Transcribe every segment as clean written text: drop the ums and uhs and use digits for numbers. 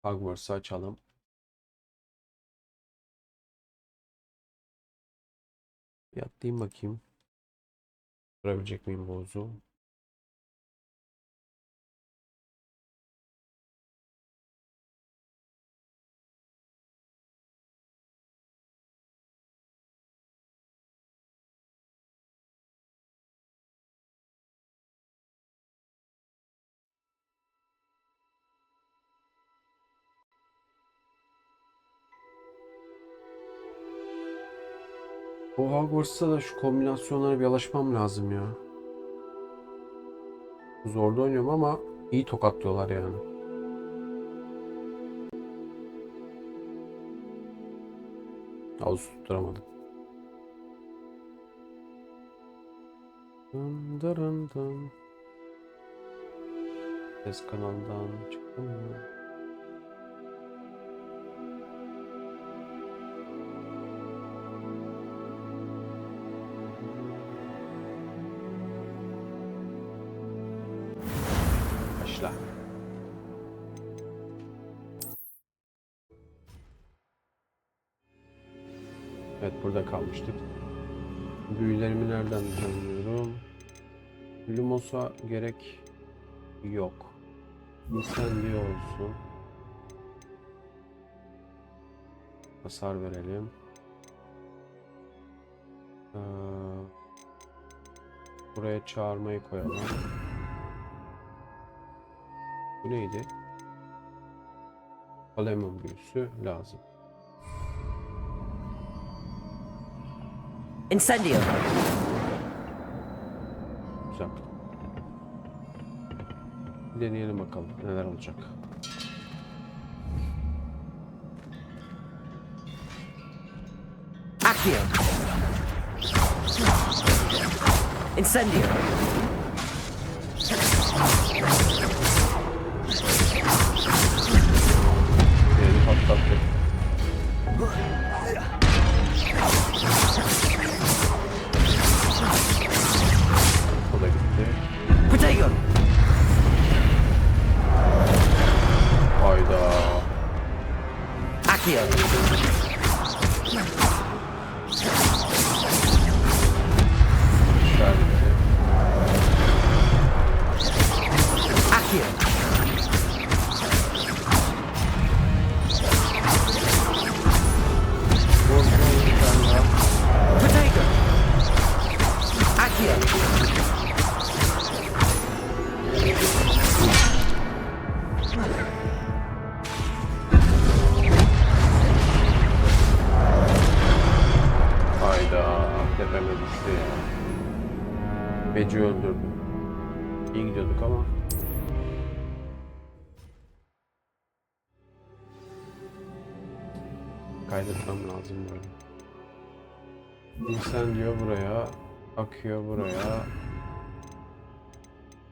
Hogwarts'ı açalım. Bir atlayayım bakayım. Durabilecek miyim bozu? Bu Hogwarts'ta da şu kombinasyonlara bir alışmam lazım ya. Zorda oynuyorum ama iyi tokatlıyorlar yani. Ağzı tutturamadım. Dın dırın dın. Ses kanaldan çıktım mı? Başla. Evet, burada kalmıştık. Büyülerimi nereden düzenliyorum? Lumos'a gerek yok. İnsan diye olsun. Hasar verelim. Buraya çağırmayı koyalım. Bu neydi? Kalemun büyüsü lazım. Incendio. Güzel. Bir deneyelim bakalım neler olacak. Accio. Incendio. Yeni patlattık. O da gitti. Protego. Hayda. Accio. İşler bitti. Accio. Protego. Accio. Hayda. Tepeme düştü ya. Beci öldürdüm. İyi gidiyorduk ama. Kaydetmem lazım böyle. İnsan diyor buraya. Akıyor buraya.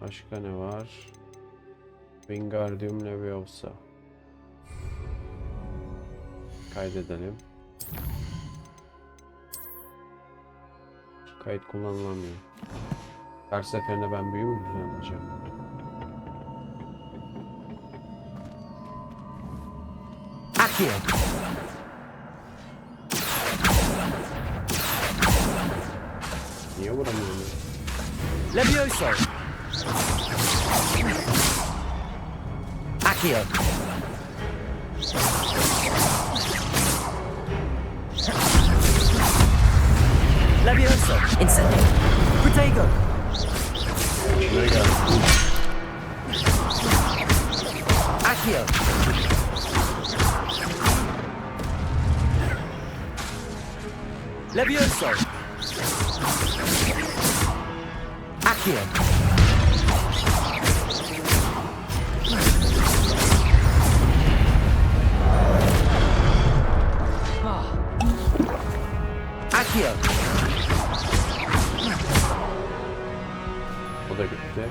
Başka ne var? Wingardium Leviosa. Kaydedelim. Kayıt kullanılamıyor. Her seferinde ben büyü mü düzenleyeceğim? Accio. Niye vuramıyorum ya? Levioso. Accio. Levioso. Incendio. Protego. İçine geldi. Accio. Levioso. Accio. Accio. O da gitti.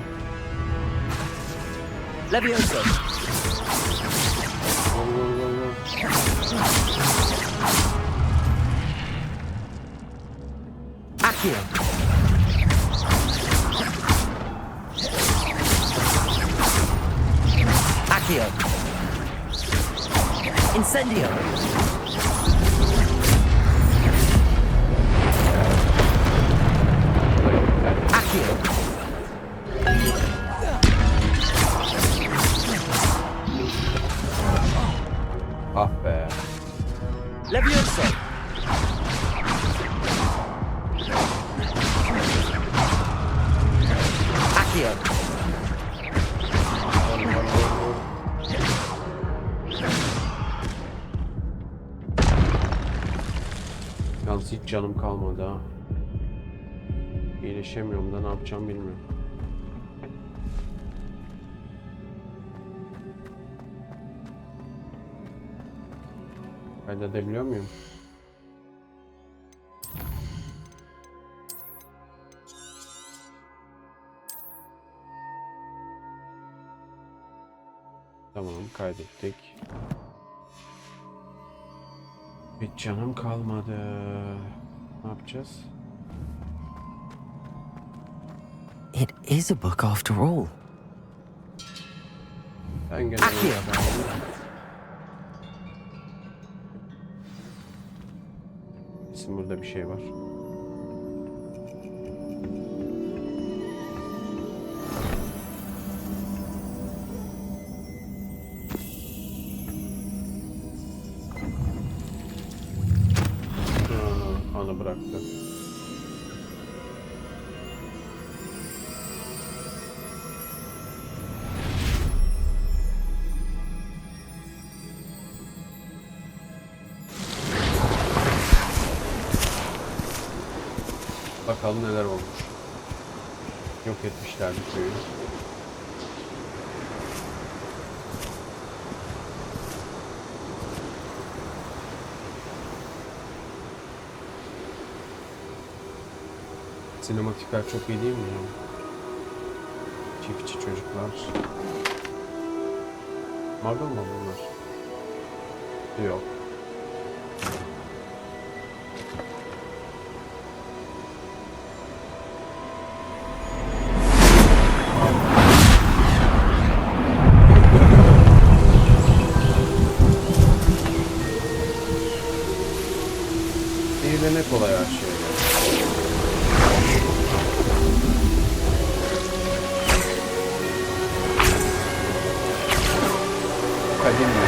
Levioso. Vur vur vur vur. Accio. Accio. Incendio. Accio. Ah be. Levioso. Accio. Yalnız hiç canım kalmadı ha. İyileşemiyorum da ne yapacağım bilmiyorum. Kaydedebiliyor muyum? Tamam, kaydettik. Hiç canım kalmadı. Ne yapacağız? It is a book after all. Ben gene Accio. kesin burada bir şey var. Anı bıraktı. Bakalım neler olmuş. Yok etmişler bir köyü. Sinematikler çok iyi değil mi ya? Çiftçi çocuklar. Marvel mı bunlar? Yok. Ne kolay her şey. Kadim mi?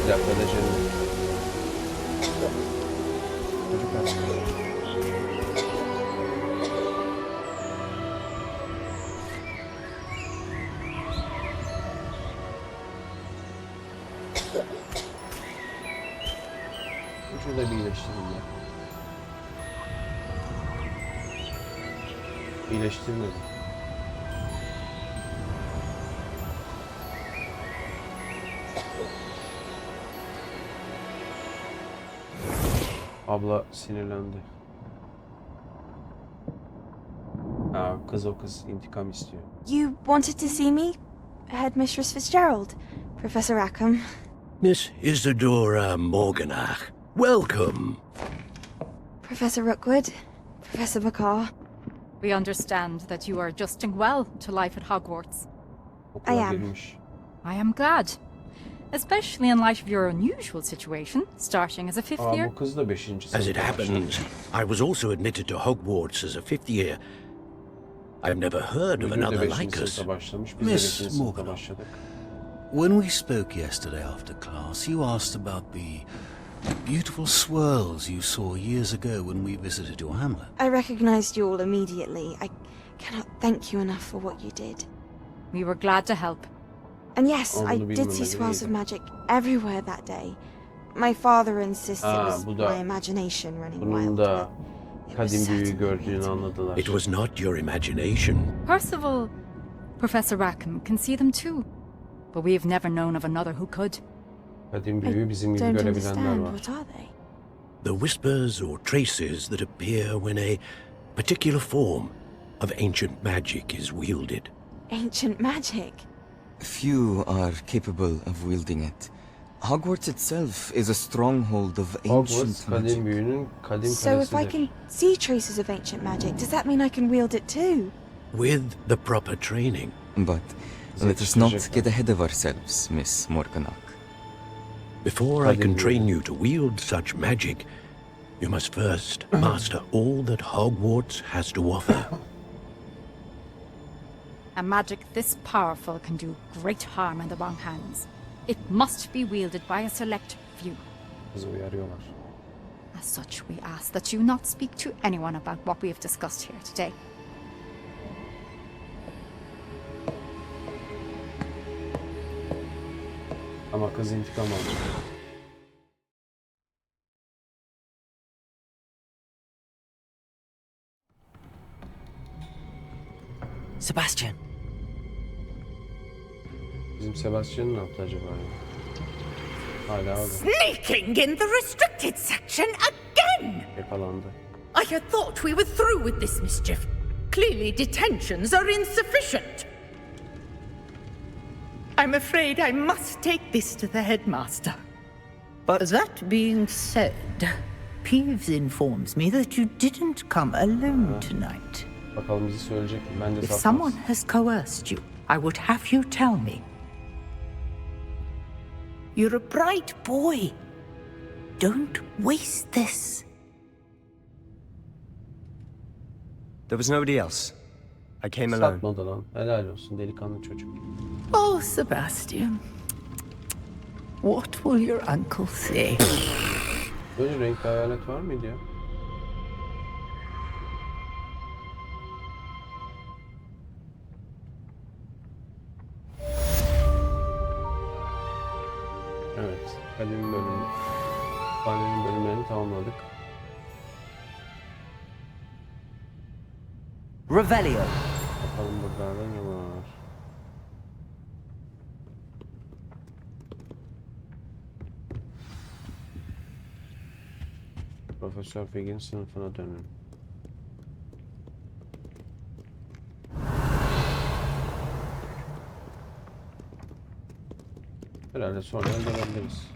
Bir dakika da canım. Çocuklar. Şurada bir iyileştirin ya. İyileştirmedim. Abla sinirlendi. Ha, kız o kız intikam istiyor. You wanted to see me? Headmistress Fitzgerald, Professor Rackham. Miss Isadora Morganach, welcome. Professor Rookwood, Professor McCaw. We understand that you are adjusting well to life at Hogwarts. Okula I am. girmiş. I am glad, especially in light of your unusual situation, starting as a fifth Aa, year. bu kız da 5. sınıfta As it happens, I was also admitted to Hogwarts as a fifth year. I've never heard of Öbürü de another 5. like us. sınıfta başlamış. Biz de 5. Miss sınıfta Morgan. başladık. When we spoke yesterday after class, you asked about the beautiful swirls you saw years ago when we visited your hamlet. I recognized you all immediately. I cannot thank you enough for what you did. We were glad to help. And yes, Onu I did bilmem see swirls of gereğiydi. magic everywhere that day. My father insists it Aa, was bu da- my imagination running Bunun wild. da but it was kadim büyüyü certainly gördüğünü beautiful. anladılar. It was not your imagination. Percival, Professor Rackham can see them too, but we've never known of another who could. Kadim büyüyü bizim gibi Don't görebilenler understand. var. What are they? The whispers or traces that appear when a particular form of ancient magic is wielded. Ancient magic. Few are capable of wielding it. Hogwarts itself is a stronghold of Hogwarts ancient magic. kadim büyünün kadim So if I kalesidir. can see traces of ancient magic, does that mean I can wield it too? With the proper training. But let us not get ahead of ourselves, Miss Morganach. Before I can train you to wield such magic, you must first master all that Hogwarts has to offer. A magic this powerful can do great harm in the wrong hands. It must be wielded by a select few. Kızı uyarıyorlar. As such, we ask that you not speak to anyone about what we have discussed here today. Ama kız intikam aldı. Sebastian, Bizim Sebastian ne yaptı acaba ya? Hala orada. Sneaking in the restricted section again! Yakalandı. I had thought we were through with this mischief. Clearly detentions are insufficient. I'm afraid I must take this to the headmaster. But that being said, Peeves informs me that you didn't come alone tonight. Bakalım bizi söyleyecek mi? Bence If satmaz. someone has coerced you, I would have you tell me. You're a bright boy. Don't waste this. There was nobody else. I came alone. Satmadı lan. Helal olsun delikanlı çocuk. Oh, Sebastian. What will your uncle say? Böyle renkli hayalet var mıydı ya? Evet. Kadim bölümü. Panelin bölümlerini tamamladık. Revelio. Bakalım buralarda ne var? Profesör Figgin sınıfına dönün. Herhalde sonra gelebiliriz.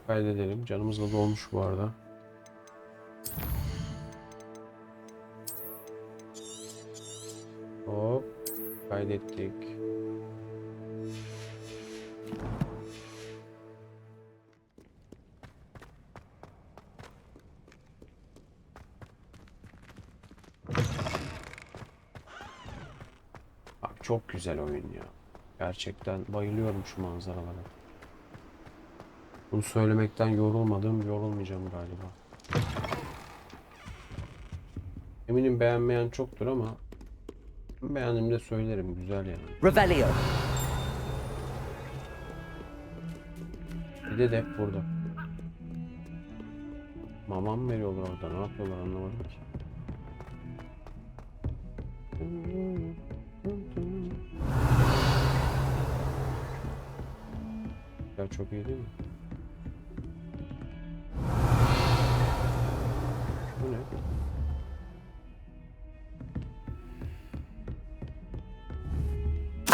Kaydedelim. Canımız da dolmuş bu arada. Hop. Kaydettik. Bak çok güzel oyun ya. Gerçekten bayılıyorum şu manzaralara. Bunu söylemekten yorulmayacağım galiba. Eminim beğenmeyen çoktur ama beğendiğimde söylerim, güzel yani. Revelio. Bir de hep burada. Mama mı veriyorlar orada? Ne yapıyorlar anlamadım ki. Ya çok iyi değil mi? Bu ne?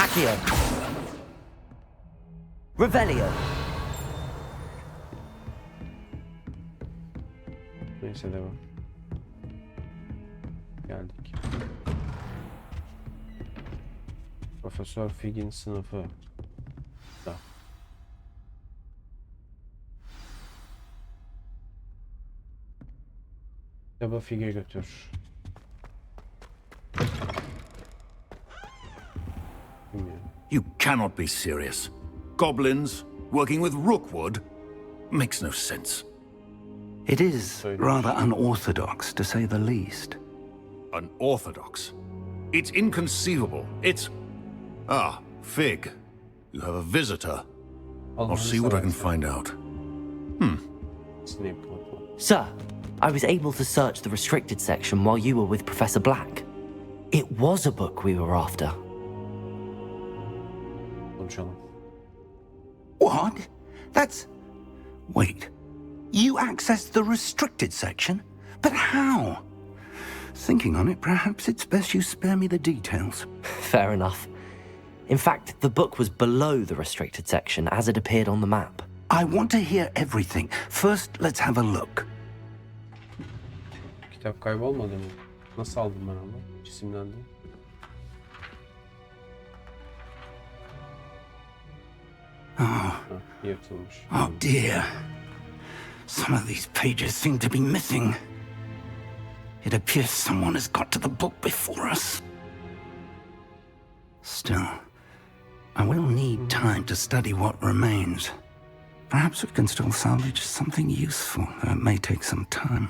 Accio. Revelio. Neyse devam. Geldik. Profesör Figgin sınıfı. Da. Kitabı Figg'e götür. Bilmiyorum. You cannot be serious. Goblins working with Rookwood makes no sense. It is rather unorthodox, to say the least. Unorthodox? It's inconceivable. It's... Ah, Fig. You have a visitor. I'll see what I can find out. Snape. Sir, I was able to search the restricted section while you were with Professor Black. It was a book we were after. Konuşalım. What? That's... Wait. You accessed the restricted section? But how? Thinking on it, perhaps it's best you spare me the details. Fair enough. In fact, the book was below the restricted section as it appeared on the map. I want to hear everything. First, let's have a look. Kitap kaybolmadı mı? Nasıl aldım ben onu? Cisimlendi. Yırtılmış. Oh dear. Some of these pages seem to be missing. It appears someone has got to the book before us. Still, I will need time to study what remains. Perhaps we can still salvage something useful, though it may take some time.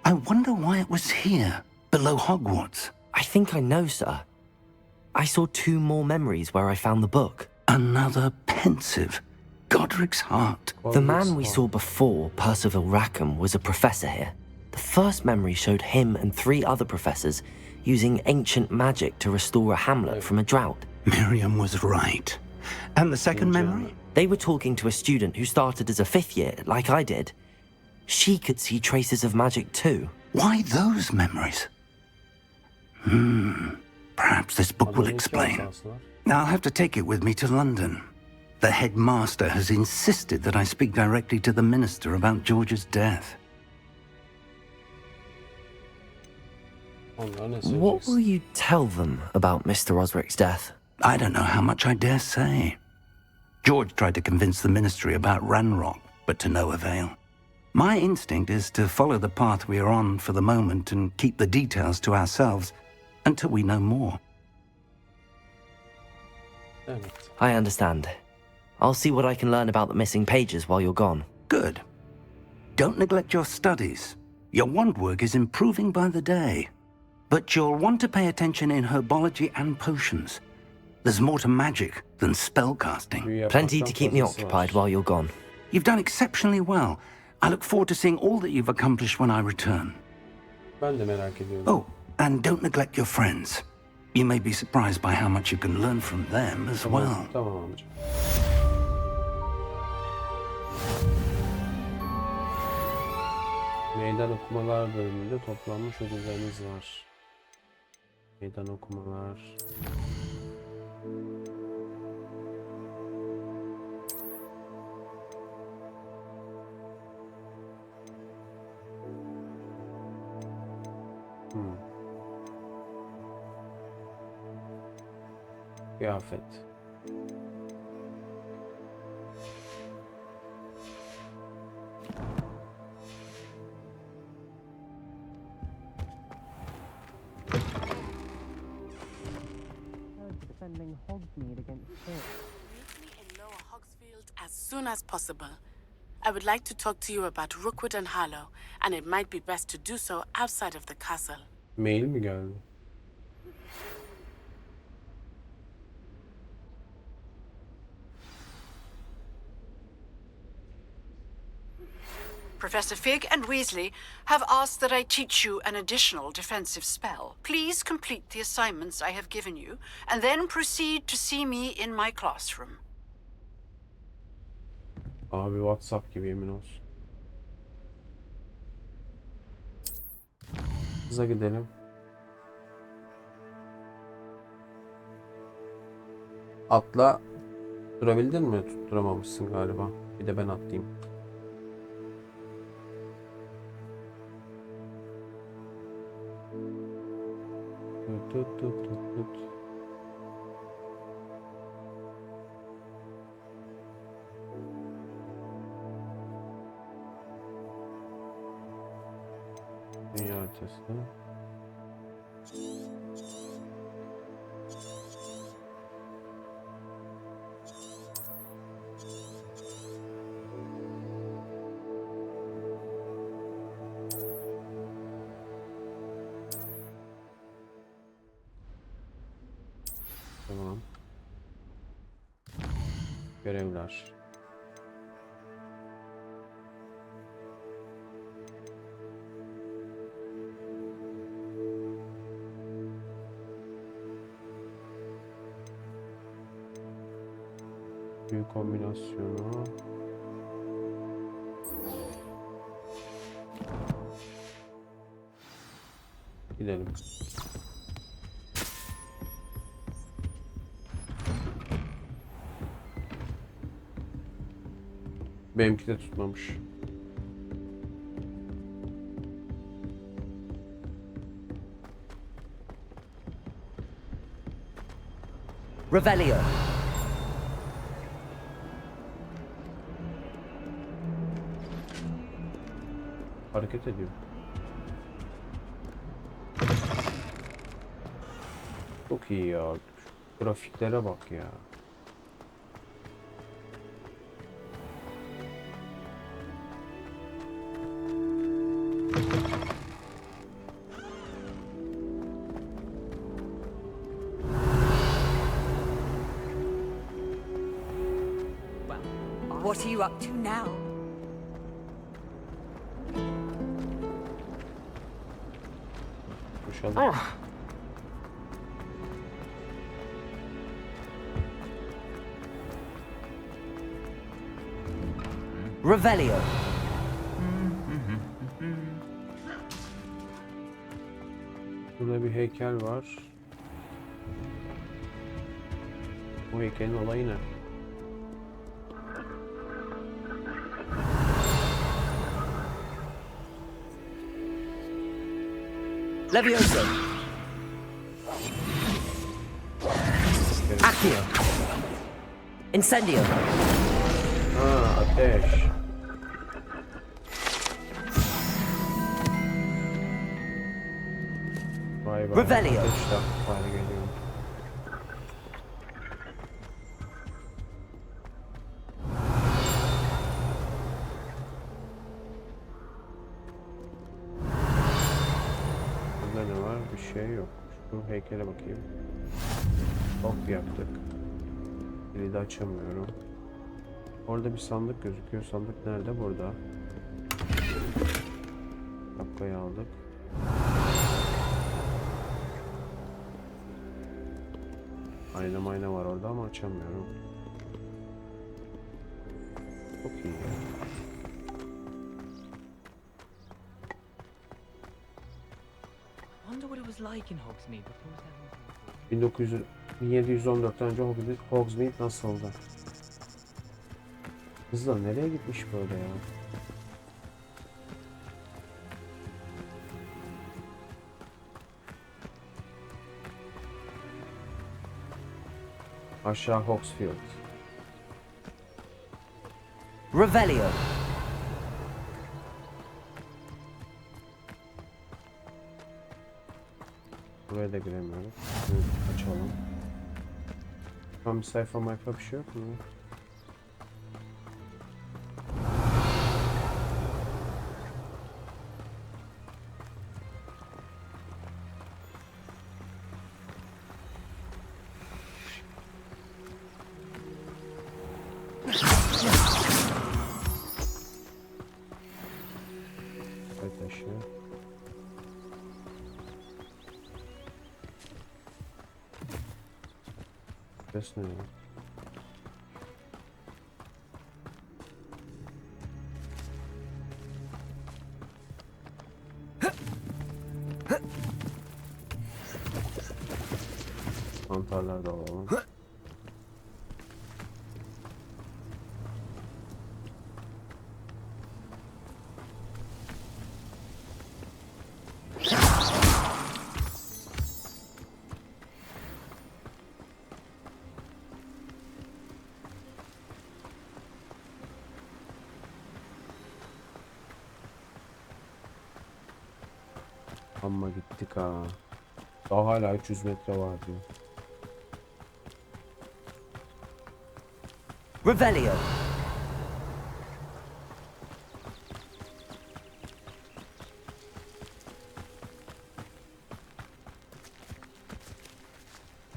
I wonder why it was here, below Hogwarts. I think I know, sir. I saw 2 more memories where I found the book. Another pensive. Godric's heart. The man we saw before, Percival Rackham, was a professor here. The first memory showed him and 3 other professors using ancient magic to restore a hamlet from a drought. Miriam was right. And the second memory? They were talking to a student who started as a 5th year, like I did. She could see traces of magic too. Why those memories? Perhaps this book will explain. I'll have to take it with me to London. The headmaster has insisted that I speak directly to the minister about George's death. What will you tell them about Mr. Osric's death? I don't know how much I dare say. George tried to convince the ministry about Ranrock, but to no avail. My instinct is to follow the path we are on for the moment and keep the details to ourselves until we know more. I understand. I'll see what I can learn about the missing pages while you're gone. Good. Don't neglect your studies. Your wand work is improving by the day. But you'll want to pay attention in herbology and potions. There's more to magic than spellcasting. Plenty to keep me occupied while you're gone. You've done exceptionally well. I look forward to seeing all that you've accomplished when I return. Ben de merak ediyorum. Oh, and don't neglect your friends. You may be surprised by how much you can learn from them as well. Tamam amca. Meydan okumalar bölümünde toplanmış ödülleriniz var. Meydan okumalar. Kıyafet. Defending Hogsmeade against Meet me in Lower Hogsfield as soon as possible. I would like to talk to you about Rookwood and Harlow, and it might be best to do so outside of the castle. Mail mi geldi? Professor Fig and Weasley have asked that I teach you an additional defensive spell. Please complete the assignments I have given you, and then proceed to see me in my classroom. Abi WhatsApp gibi yemin olsun. Hızla gidelim. Atla. Durabildin mi? Tutturamamışsın galiba. Bir de ben atlayayım. Tut. Dünya haritası. Tamam. Görevler. Büyük kombinasyonu. Gidelim. Benimki de tutmamış. Revelio. Hareket ediyor. Çok iyi ya. Şu grafiklere bak ya. What are you up to now? Koşalım. Revelio. Burada bir heykel var. Bu heykelin olayı ne? Levioso. Accio. Incendio. Ha, ateş. Vay vay. Revelio. Ateş hale geliyor. Burada ne var? Bir şey yok. Şu heykele bakayım. Hop yaptık. Kilidi açamıyorum. Orada bir sandık gözüküyor. Sandık nerede? Burada. Şapkayı aldık. Ayna var orada ama açamıyorum. Çok iyi ya. Wonder what it was like in Hogsmeade before 1714'ten önce Hogsmeade nasıldı? Kızlar nereye gitmiş böyle ya? Aşağı Hogsfield. Revelio. Buraya da giremiyorum. Şunu açalım. Tam bir sayfa bir şey yok mu? Taşı. Ses ne ya? Mantarlar da alalım. Amma gittik ha. Daha hala 300 metre var diyor. Revelio.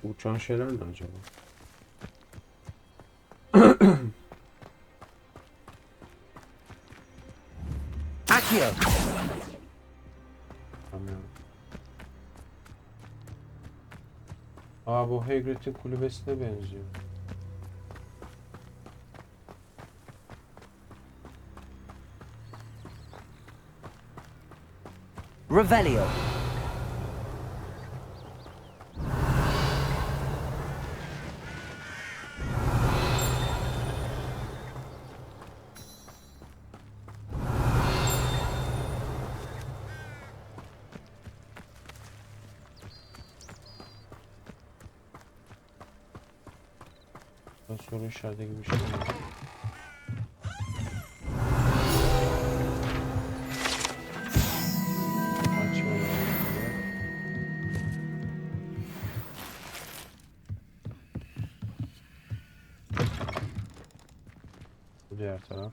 Uçan şeyler ne acaba? Accio. Aa, bu Hagrid'in kulübesine benziyor. Revelio. Soru işareti gibi bir şey var. Bu diğer taraf.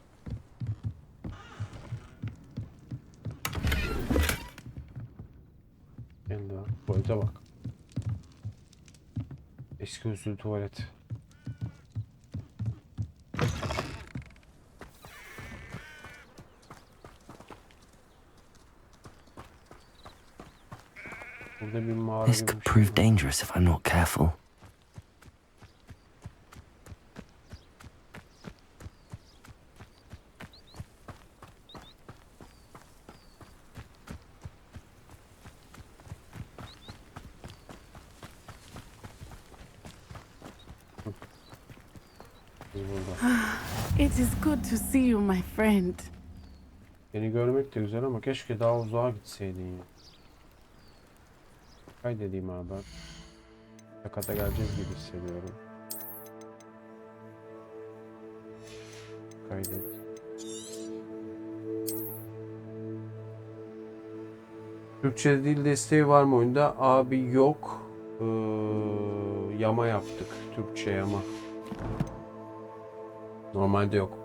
Gel daha. Boyuta bak. Eski usul tuvalet. This could prove dangerous if I'm not careful. It is good to see you, my friend. Seni görmek de güzel ama keşke daha uzağa gitseydin ya. Kaydedeyim abi. Yakata geleceğiz gibi hissediyorum. Kaydet. Türkçe dil desteği var mı oyunda? Abi yok. Yama yaptık. Türkçe yama. Normalde yok.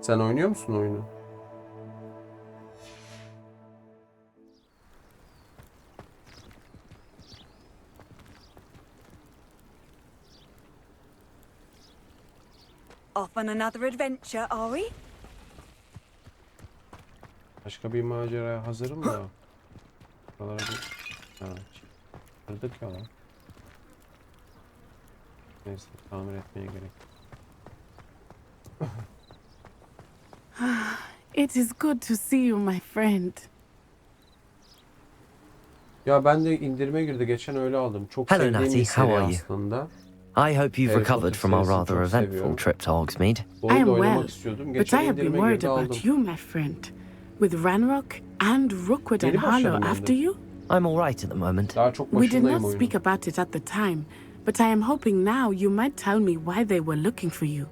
Sen oynuyor musun oyunu? Off on another adventure, are we? Başka bir maceraya hazırım da. Buralara bir... Evet. Kırdık ya lan. Neyse, tamir etmeye gerek. It is good to see you, my friend. Ya ben de indirime girdi. Geçen öyle aldım. Çok Hello, sevdiğim Natty. bir seri How are you? aslında. I hope you've recovered from our rather eventful seviyorum. trip to Hogsmeade. Bu I oyunu am oynamak well, istiyordum. but Geçen I have been indirime worried girdi aldım. about you, my friend. With Ranrock and Rookwood and Yeni başladım Harlow ben de. after you? I'm all right at the moment. Daha çok We did başındayım not oyunun. speak about it at the time, but I am hoping now you might tell me why they were looking for you.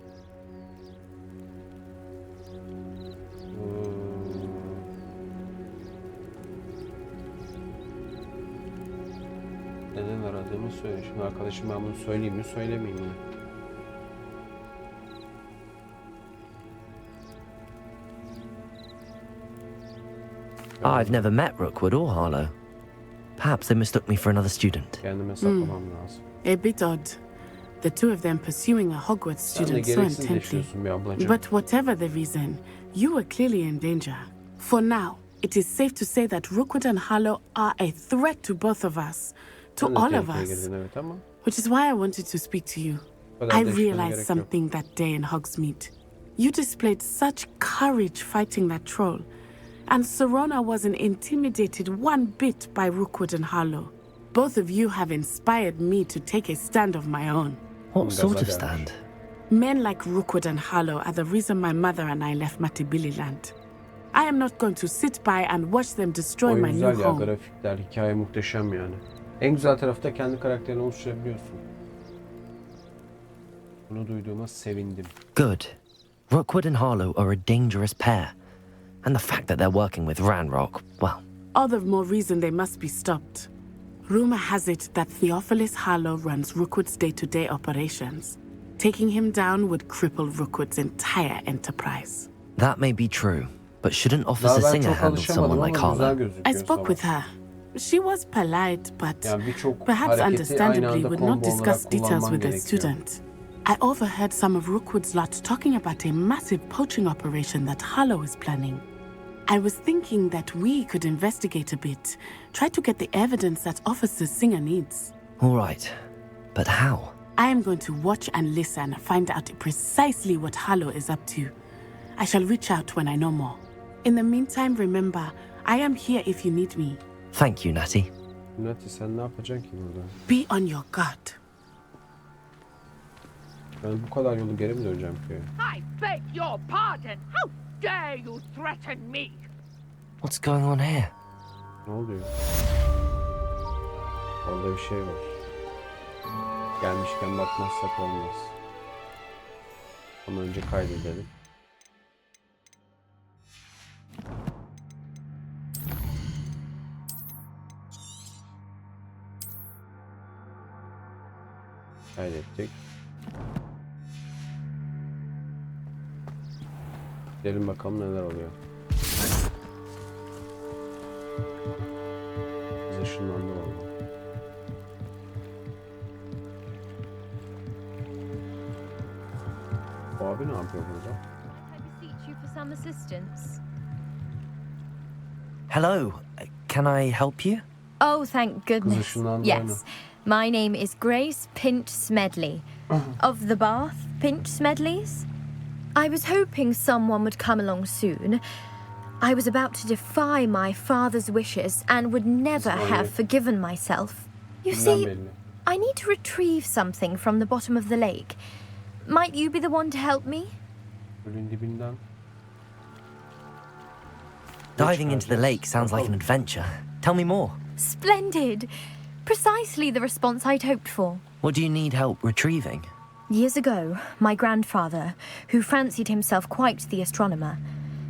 Neden aradığımı söyle. Şimdi arkadaşım ben bunu söyleyeyim mi söylemeyeyim mi? I've never met Rookwood or Harlow. Perhaps they mistook me for another student. Kendime saklamam lazım. A bit odd. The two of them pursuing a Hogwarts Sen de student so gereksiz intently. yaşıyorsun bir ablacığım. But whatever the reason, you were clearly in danger. For now, it is safe to say that Rookwood and Harlow are a threat to both of us, to Sen de all of tehlikeye us. girdin, evet ama. Which is why I wanted to speak to you. Bu kadar I değişmene realized gerek yok. something that day in Hogsmeade. You displayed such courage fighting that troll, and Serona wasn't intimidated one bit by Rookwood and Harlow. Both of you have inspired me to take a stand of my own. What sort of stand? Men like Rookwood and Harlow are the reason my mother and I left Matibili land. I am not going to sit by and watch them destroy Oyun my new güzel ya, home. grafikler, hikaye muhteşem yani. En güzel tarafı da kendi karakterini oluşturabiliyorsun. Bunu duyduğuma sevindim. Good. Rookwood and Harlow are a dangerous pair. And the fact that they're working with Ranrock, well... All the more reason they must be stopped. Rumor has it that Theophilus Harlow runs Rookwood's day-to-day operations. Taking him down would cripple Rookwood's entire enterprise. That may be true, but shouldn't Officer Singer handle someone like Harlow? I spoke with her. She was polite, but Yani birçok perhaps hareketi understandably aynı anda would not combo discuss olarak details kullanman with a gerekiyor. student. I overheard some of Rookwood's lot talking about a massive poaching operation that Harlow is planning. I was thinking that we could investigate a bit, try to get the evidence that Officer Singer needs. All right, but how? I am going to watch and listen, find out precisely what Harlow is up to. I shall reach out when I know more. In the meantime, remember, I am here if you need me. Thank you, Natty. Natty sen ne yapacaksın ki burada? Be on your guard. Ben bu kadar yolu geri mi döneceğim köye? I beg your pardon. How dare you threaten me? What's going on here? Ne oluyor? Orada bir şey var. Gelmişken bakmazsak olmaz. Ama önce kaydedelim. Kaydettik. Gidelim bakalım neler oluyor. Biz ışınlandı valla. Bu abi ne yapıyor burada? Hello, can I help you? Oh, thank goodness. Yes. My name is Grace Pinch Smedley, of the Bath Pinch Smedleys. I was hoping someone would come along soon. I was about to defy my father's wishes and would never have forgiven myself. You see, I need to retrieve something from the bottom of the lake. Might you be the one to help me? Diving into the lake sounds like an adventure. Tell me more. Splendid! Precisely the response I'd hoped for. What do you need help retrieving? Years ago, my grandfather, who fancied himself quite the astronomer,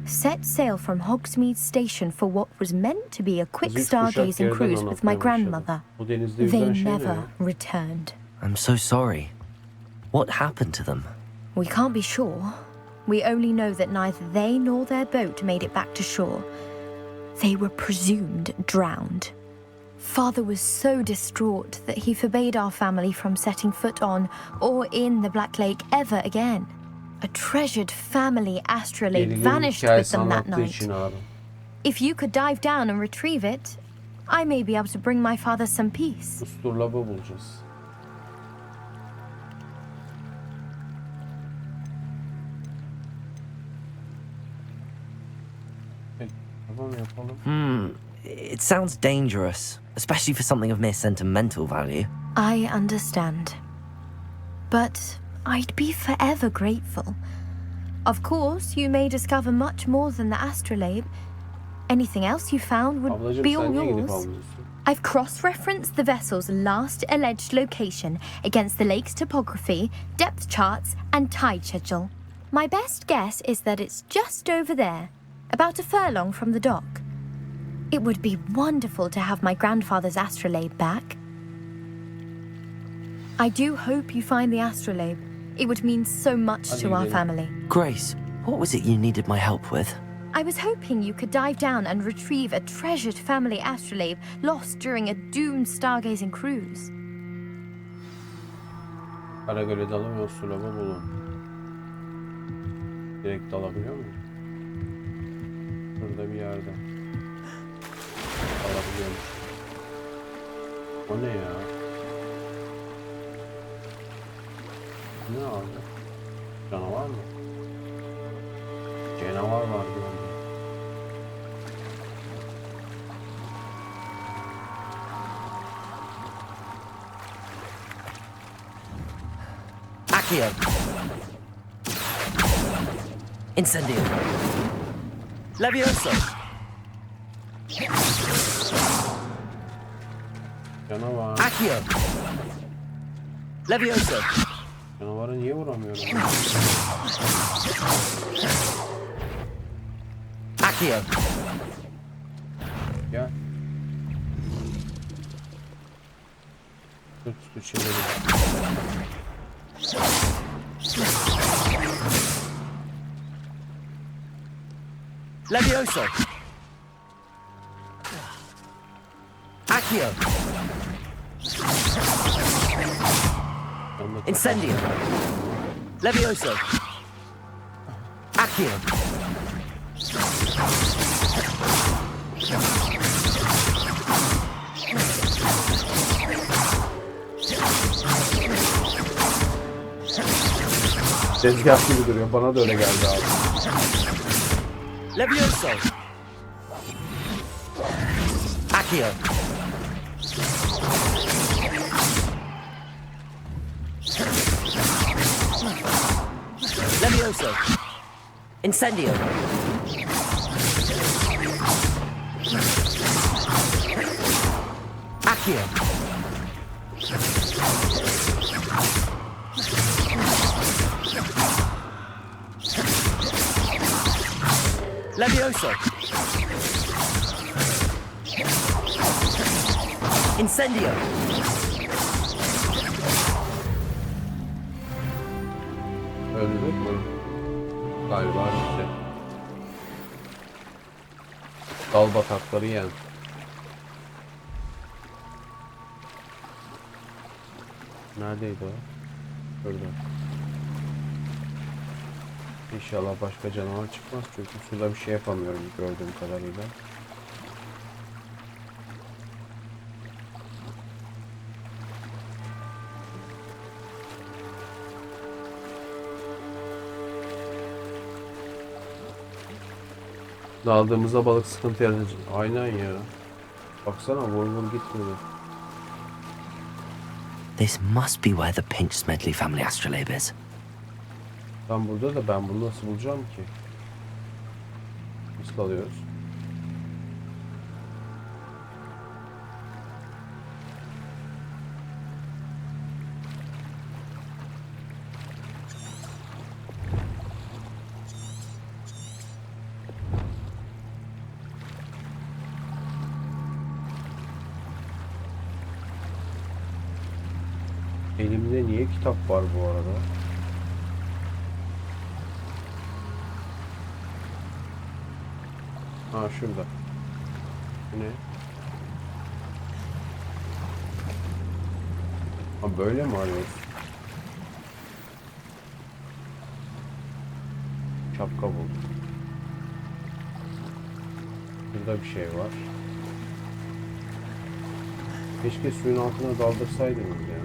set sail from Hogsmeade Station for what was meant to be a quick stargazing cruise with my grandmother. They never returned. I'm so sorry. What happened to them? We can't be sure. We only know that neither they nor their boat made it back to shore. They were presumed drowned. Father was so distraught that he forbade our family from setting foot on or in the Black Lake ever again. A treasured family astrolabe vanished with them that night. If you could dive down and retrieve it, I may be able to bring my father some peace. It sounds dangerous, especially for something of mere sentimental value. I understand. But I'd be forever grateful. Of course, you may discover much more than the astrolabe. Anything else you found would be all yours. I've cross-referenced the vessel's last alleged location against the lake's topography, depth charts, and tide schedule. My best guess is that it's just over there, about a furlong from the dock. It would be wonderful to have my grandfather's astrolabe back. I do hope you find the astrolabe. It would mean so much to our family. Grace, what was it you needed my help with? I was hoping you could dive down and retrieve a treasured family astrolabe lost during a doomed stargazing cruise. Karagöl'e dalın ve astrolabe bulun. Direkt dalabiliyor muyum? Burada bir yerde. Alabiliyormuş. O ne ya? Ne abi? Canavar mı? Canavar var diyorum. Accio! Incendio! Levioso! Canavar. Accio! Levioso! Canavara niye vuramıyorum? Accio! Gel. Tut çevirelim. Levioso! Accio! Incendio! Levioso! Accio! Tezgah gibi duruyor. Bana da öyle geldi abi. Levioso. Accio. Levioso. Incendio. Accio. Levioso. Incendio. Öldürdük mü? Galiba bitti. Dal batakları yen. Neredeydi o? Şurada. İnşallah başka canavar çıkmaz çünkü suda bir şey yapamıyorum gördüğüm kadarıyla. Daldığımızda balık sıkıntı yaratacak. Aynen ya. Baksana vur gitmedi. This must be where the Pinch Smedley family astrolabe is. Tam burada da ben bunu nasıl bulacağım ki? Nasıl alıyoruz? Elimde niye kitap var bu arada? Ha şurada. Bu ne? Ha böyle mi arıyoruz? Şapka buldum. Burada bir şey var. Keşke suyun altına daldırsaydınız ya.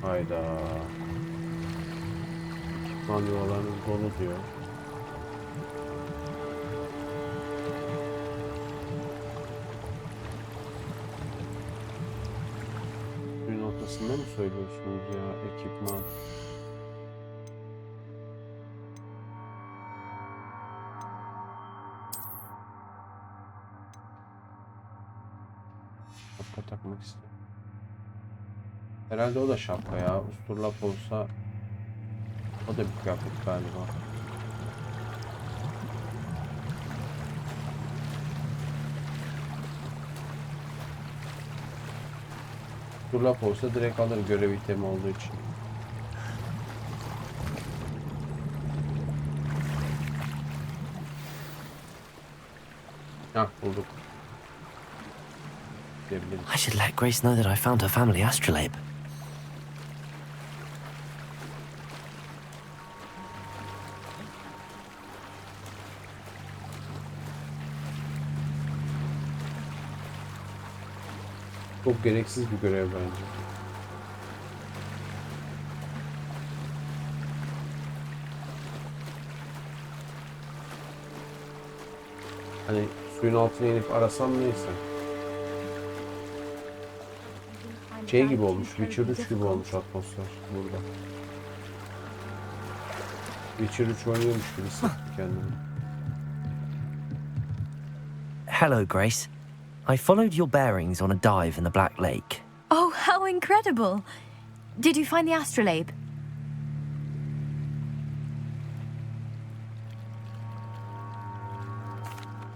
Hayda. Ekipman yuvalarının dolu diyor. Suyun ortasında mı söylüyorsunuz ya ekipman? Şapka takmak istiyorum. Herhalde o da şapka ya. Usturlap olsa o da bir kıyafet galiba. Usturlap olsa direkt alır görev itemi olduğu için. Hah bulduk. I should let Grace know that I found her family astrolabe. Çok gereksiz bir görev bence. Hani suyun altına inip arasam neyse. Şey gibi olmuş, Witcher 3 gibi olmuş atmosfer burada. Witcher 3 oynuyormuş gibi hissettim kendimi. Hello, Grace. I followed your bearings on a dive in the Black Lake. Oh, how incredible! Did you find the astrolabe?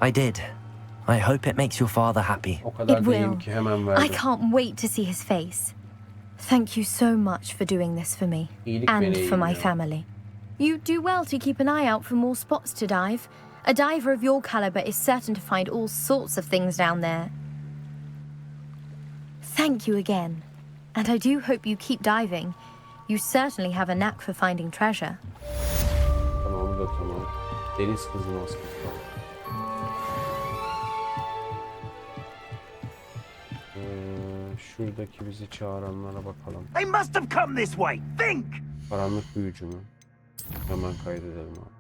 I did. I hope it makes your father happy. O kadar It diyeyim will. ki hemen I verdim. can't wait to see his face. Thank you so much for doing this for me İyilik and meleği for my ya. family. You do well to keep an eye out for more spots to dive. A diver of your caliber is certain to find all sorts of things down there. Thank you again. And I do hope you keep diving. You certainly have a knack for finding treasure. Tamam da tamam. Deniz kızı maskesi. Şuradaki bizi çağıranlara bakalım. They must have come this way. Think! Karanlık büyücü mü? Hemen kaydedelim abi.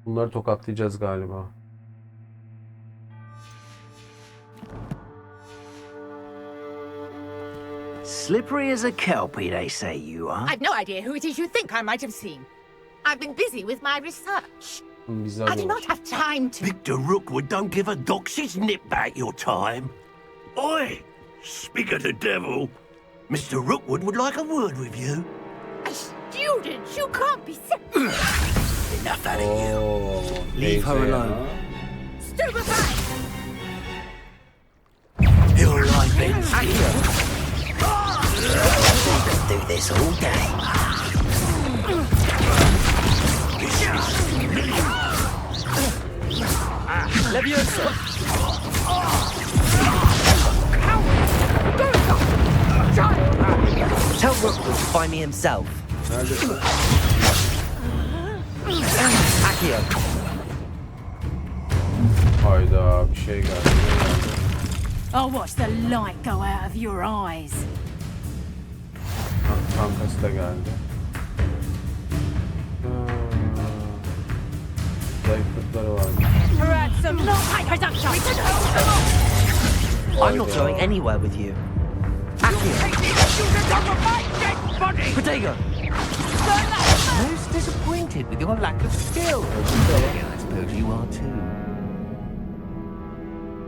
Bunları tokatlayacağız galiba. Slippery as a kelpie, they say you are. I've no idea who it is you think I might have seen. I've been busy with my research. I do not have time to... Victor Rookwood don't give a doxy's nip back your time. Oi! Speak of the devil. Mr. Rookwood would like a word with you. A student? You can't be... Enough out of you. Leave her alone. Stupefy! Your life ends here. Do this all day. Leviosa! Tell Rookwood to find me himself. Accio. Hayda bir şey geldi. I'll watch the light go out of your eyes. Kankası da geldi. Zayıflıkları var. Ransom, not hyperduction. We can hold them off. I'm not going anywhere with you. Accio. Protego. Most disappointed with your lack of skill. I suppose you are too.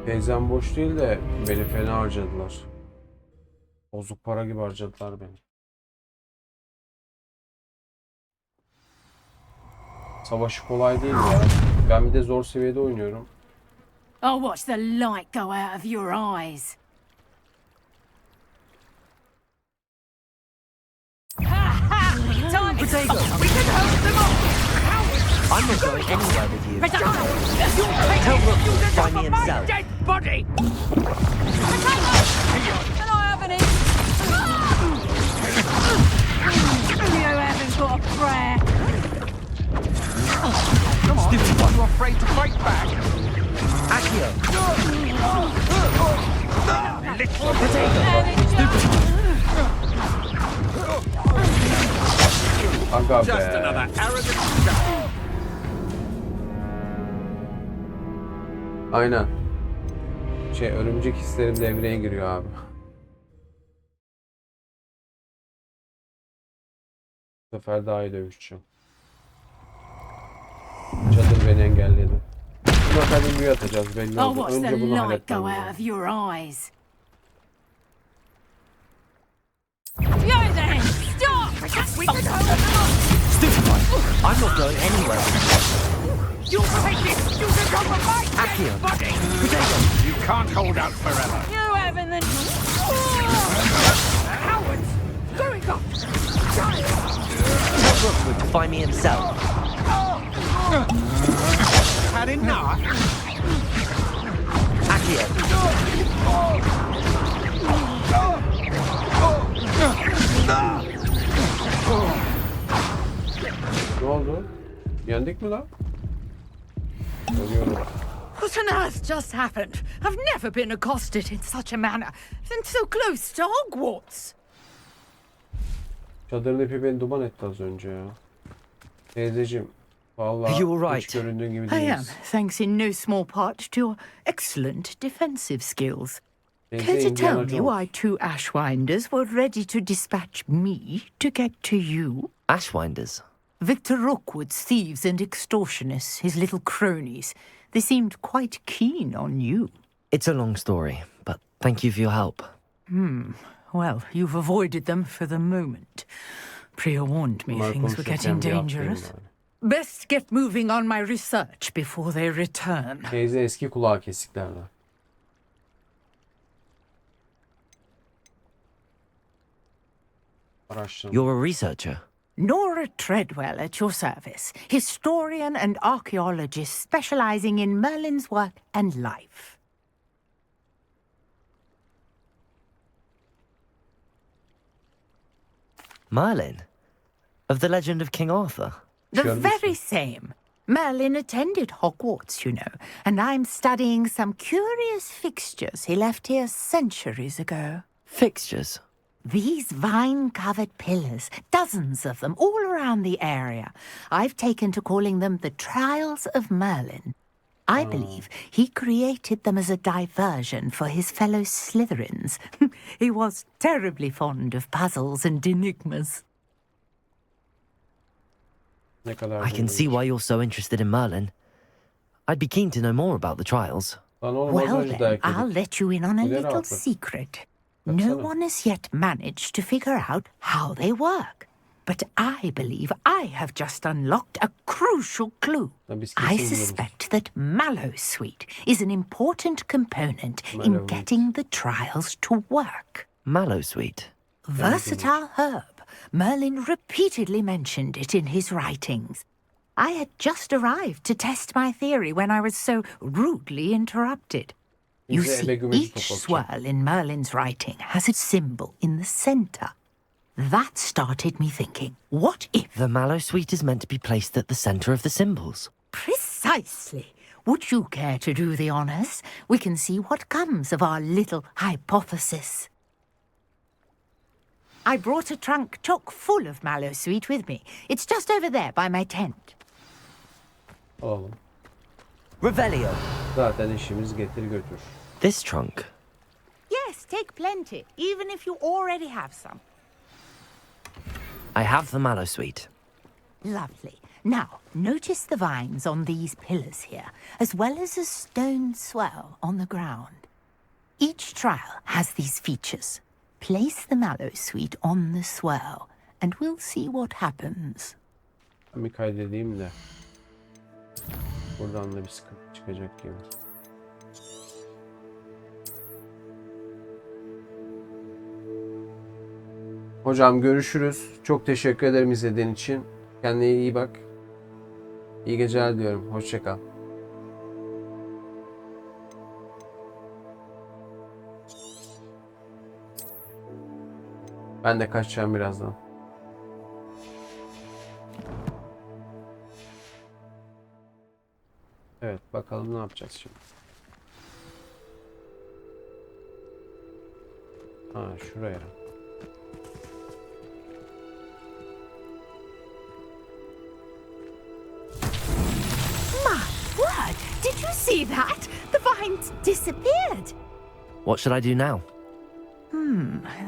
Teyzem boş değil de beni fena harcadılar. Bozuk para gibi harcadılar beni. Savaşı kolay değil ya. Ben bir de zor seviyede oynuyorum. I'll watch the light go out of your eyes. Protego. We can hold them off. I'm not going anywhere with you. Tell Tell Rookwood to find me himself. dead body. Can I have any? You haven't got a prayer. Come on, are you afraid to fight back? Accio. Aga Just be. another arrogant guy. Aynen. Örümcek hislerim devreye giriyor abi. Bu sefer daha iyi dövüşeceğim. Çadır beni engelledi. Bu sefer bir büyü atacağız belli I'll oldu. watch the Önce bunu light halletmem go lazım. out of your eyes. You then! Stop! We can hold them off! I'm not going anywhere with you. You'll take this student over my Accio. dead body. You can't hold out forever. You haven't the... Cowards! Going off. Tell Rookwood to find me himself. Had enough? Accio. Ne oldu? Yendik mi lan? Ölüyorum. What on earth just happened? I've never been accosted in such a manner, and so close to Hogwarts. Çadırın ipi beni duman etti az önce ya. Teyzeciğim. Vallahi Are you all hiç right? göründüğün gibi I am, değiliz. thanks in no small part to your excellent defensive skills. Teyze Care to Indiana tell me Jones. why two Ashwinders were ready to dispatch me to get to you? Ashwinders. Victor Rookwood's thieves and extortionists, his little cronies. They seemed quite keen on you. It's a long story, but thank you for your help. Well, you've avoided them for the moment. Priya warned me Bunlar things were konuşurken getting bir atlayayım dangerous. bari. Best get moving on my research before they return. Teyze eski kulağı kesiklerden. Araştırma. You're a researcher. Nora Treadwell at your service, historian and archaeologist specializing in Merlin's work and life. Merlin? Of the legend of King Arthur? The very same. Merlin attended Hogwarts, you know, and I'm studying some curious fixtures he left here centuries ago. Fixtures? These vine-covered pillars, dozens of them, all around the area. I've taken to calling them the Trials of Merlin. I believe he created them as a diversion for his fellow Slytherins. He was terribly fond of puzzles and enigmas. I can see why you're so interested in Merlin. I'd be keen to know more about the trials. Well then, I'll let you in on a little secret. No one has yet managed to figure out how they work. But I believe I have just unlocked a crucial clue. I suspect that Mallowsweet is an important component in getting the trials to work. Mallowsweet? Versatile herb. Merlin repeatedly mentioned it in his writings. I had just arrived to test my theory when I was so rudely interrupted. You see, each swirl in Merlin's writing has a symbol in the center. That started me thinking, what if... The Mallowsweet is meant to be placed at the center of the symbols. Precisely. Would you care to do the honors? We can see what comes of our little hypothesis. I brought a trunk chock full of Mallowsweet with me. It's just over there by my tent. Oğlum. Revelio. Zaten işimiz getir götür. This trunk? Yes, take plenty, even if you already have some. I have the Mallowsweet. Lovely. Now, notice the vines on these pillars here, as well as a stone swell on the ground. Each trial has these features. Place the Mallowsweet on the swell, and we'll see what happens. Bir kaydedeyim de. Buradan da bir sıkıntı çıkacak gibi. Hocam görüşürüz. Çok teşekkür ederim izlediğin için. Kendine iyi bak. İyi geceler diyorum. Hoşça kal. Ben de kaçacağım birazdan. Evet, bakalım ne yapacağız şimdi. Ha, şuraya. My word! Did you see that? The vines disappeared. What should I do now?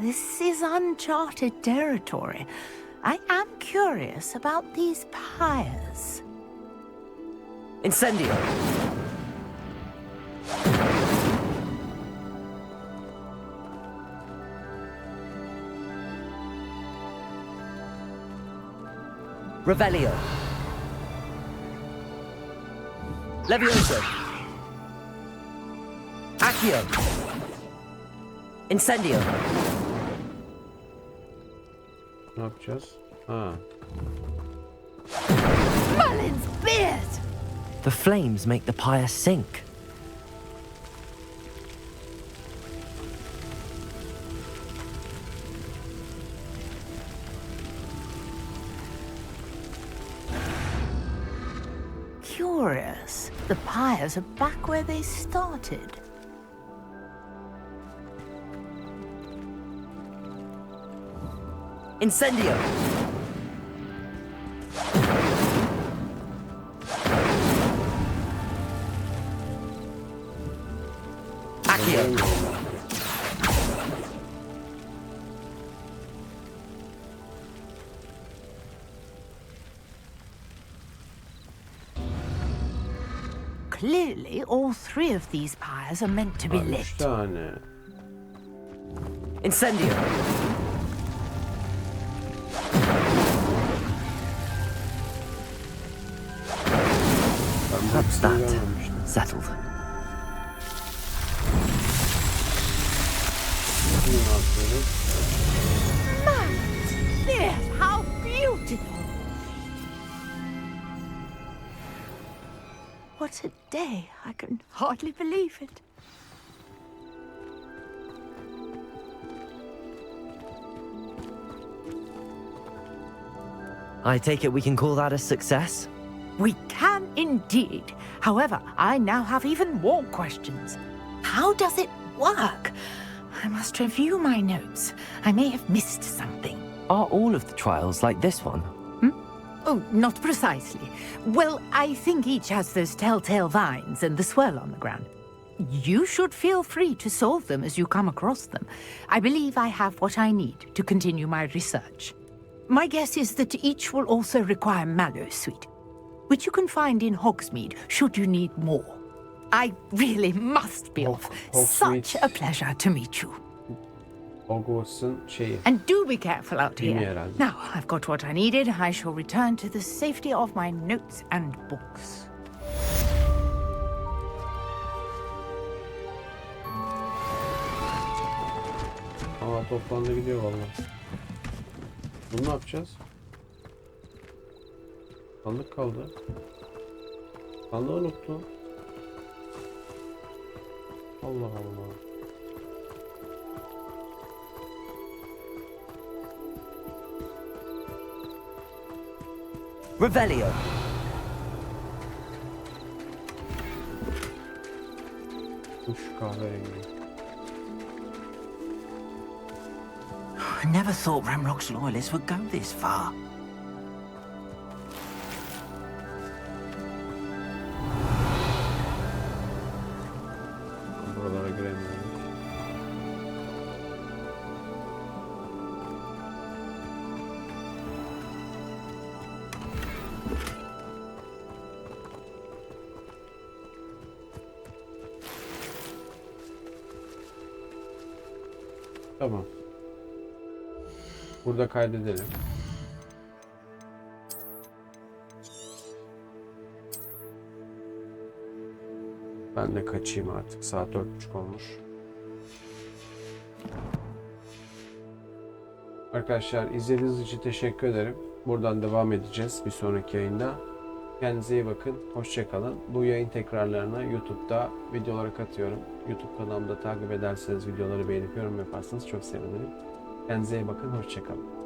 This is uncharted territory. I am curious about these pyres. Incendio! Revelio! Levioso! Accio! Incendio! Ne yapacağız? Ha. Merlin's beard! The flames make the pyre sink. Curious. The pyres are back where they started. Incendio! Accio! Clearly, all three of these pyres are meant to be lit. 3 tane. Incendio! That's that. Settled. Yes, how beautiful! What a day. I can hardly believe it. I take it we can call that a success? We can indeed. However, I now have even more questions. How does it work? I must review my notes. I may have missed something. Are all of the trials like this one? Oh, not precisely. Well, I think each has those telltale vines and the swirl on the ground. You should feel free to solve them as you come across them. I believe I have what I need to continue my research. My guess is that each will also require mallow sweet, which you can find in Hogsmeade should you need more. I really must be off. Such a pleasure to meet you. Hogwarts'ın şeyi. And do be careful out Değil mi here. herhalde? Now, I've got what I needed. I shall return to the safety of my notes and books. Aa, toplandı gidiyor vallahi. Bunu ne yapacağız? Sandık kaldı. Sandığı unuttum. Allah Allah. Revelio. Kuş kahverengi. I never thought Ramrock's loyalists would go this far. Buralara giremiyorum. Tamam. Burada kaydedelim. Ben de kaçayım artık. Saat 4:30 olmuş. Arkadaşlar izlediğiniz için teşekkür ederim. Buradan devam edeceğiz bir sonraki yayında. Kendinize iyi bakın. Hoşça kalın. Bu yayın tekrarlarına YouTube'da videolara katıyorum. YouTube kanalımda takip ederseniz videoları beğenip yorum yaparsanız çok sevinirim. Kendinize iyi bakın. Hoşça kalın.